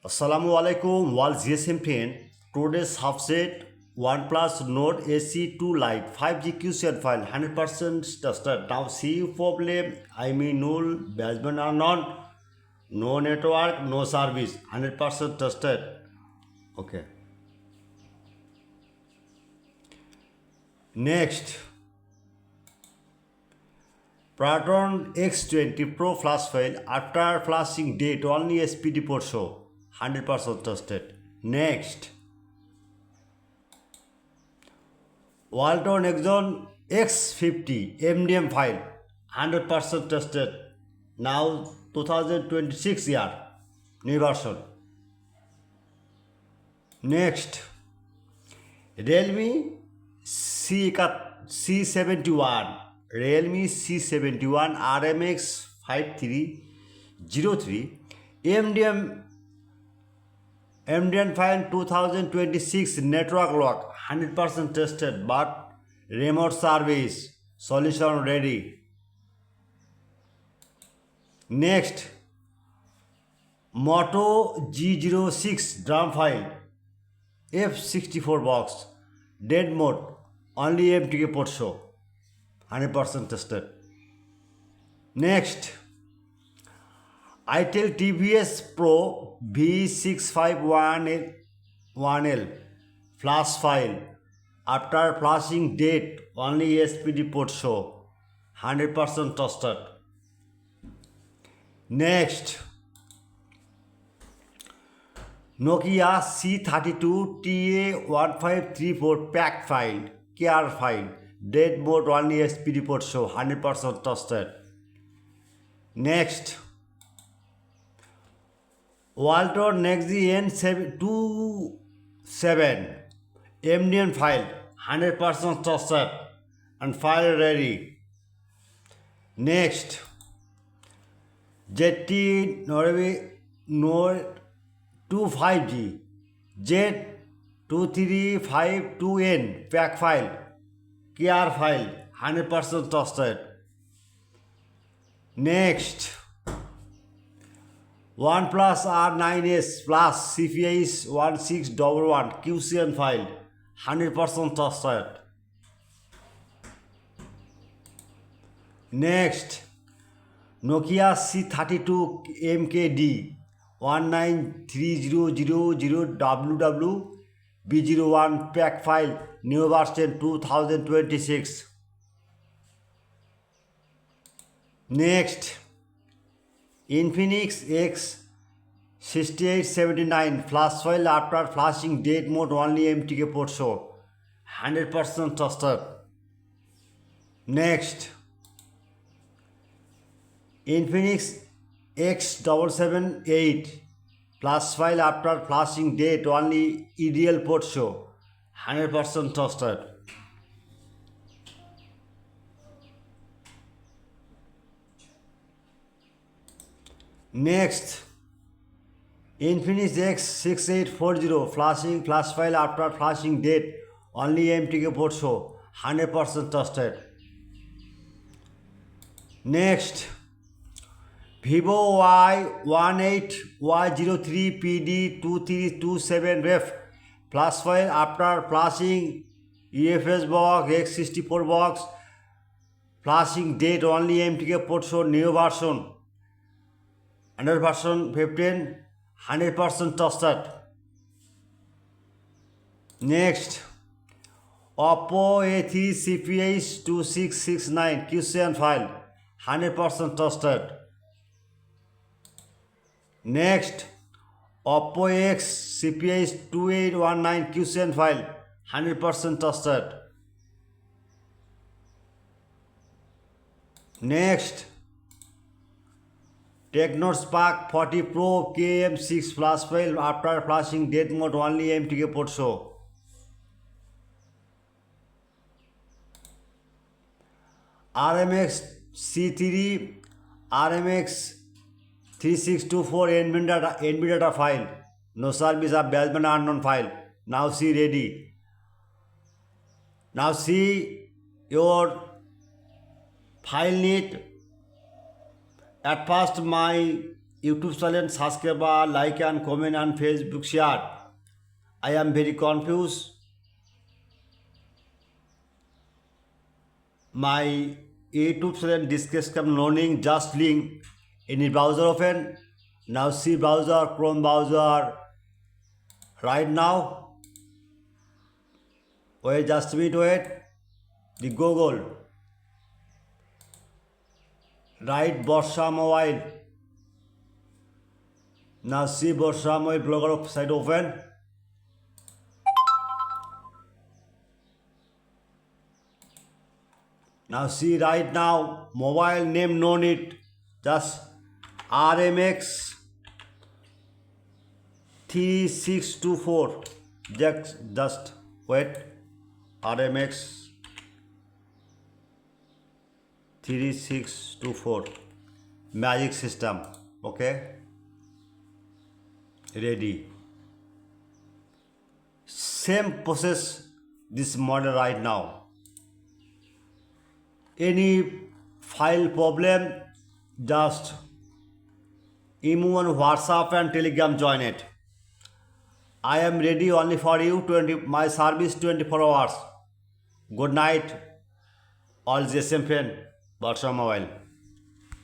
Assalamu alaikum, Wal GSM 10. Today's subset OnePlus Nord AC2 Lite 5G QCR file 100% tested. Now see problem, I mean null, basement are none, no network, no service, 100% tested. Okay. Next, Proton X20 Pro flash file after flashing date only SPD port show 100% tested. Next, Walton Exxon X50 MDM file 100% tested. Now 2026 year new version. Next, Realme C71 Realme C71 RMX5303 MDM file 2026 network lock 100% tested but remote service solution ready. Next, Moto G06 drum file F64 box dead mode only MTK port show 100% tested. Next, ITEL TVS Pro V651L flash file after flashing date only SPD port show 100% tested. Next, Nokia C32 TA1534 pack file care file dead mode only SPD port show 100% tested. Next, Walter Nexi N27 MDN file 100% tested and file ready. Next, ZT Node 25G Z2352N pack file care file 100% tested. Next, OnePlus R9s Plus CPIs 1611 QCN file 100% tested. Next, Nokia C32 MKD 19300WW B01 pack file new version 2026. Next, Infinix X6879 flash file after flashing date mode only MTK port show 100% tested. Next, Infinix X778 flash file after flashing date only EDL port show 100% tested. Next, Infinix X6840 flash file after flashing date only MTK port show 100% tested. Next, Vivo Y18Y03PD2327 flash file after flashing EFS box X64 box flashing date only MTK port show new version under version 15 100% tested. Next, Oppo A3 CPIs 2669 QCN file 100% tested. Next, Oppo X CPIs 2819 QCN file 100% tested. Next, Techno Spark 40 Pro KM6 flash file after flashing date mode only MTK port show. RMX C33 RMX3624 NVIDIA data file no service of basement unknown file now see ready. Now see your file need. At first my YouTube channel subscribe, like and comment and Facebook share. I am very confused. My YouTube channel description learning just link any browser open. Now see browser, Chrome browser. Right now, wait just a minute, wait. The Google. Right, Borsha Mobile. Now see Borsha Mobile blogger site open. Now see right now, mobile name no need, just RMX 3624. Just wait, RMX 3624 magic system. Okay, ready. Same process this model right now. Any file problem, just email on WhatsApp and Telegram, join it. I am ready only for you. My service 24 hours. Good night, all GSM friend. Borsha Mobile.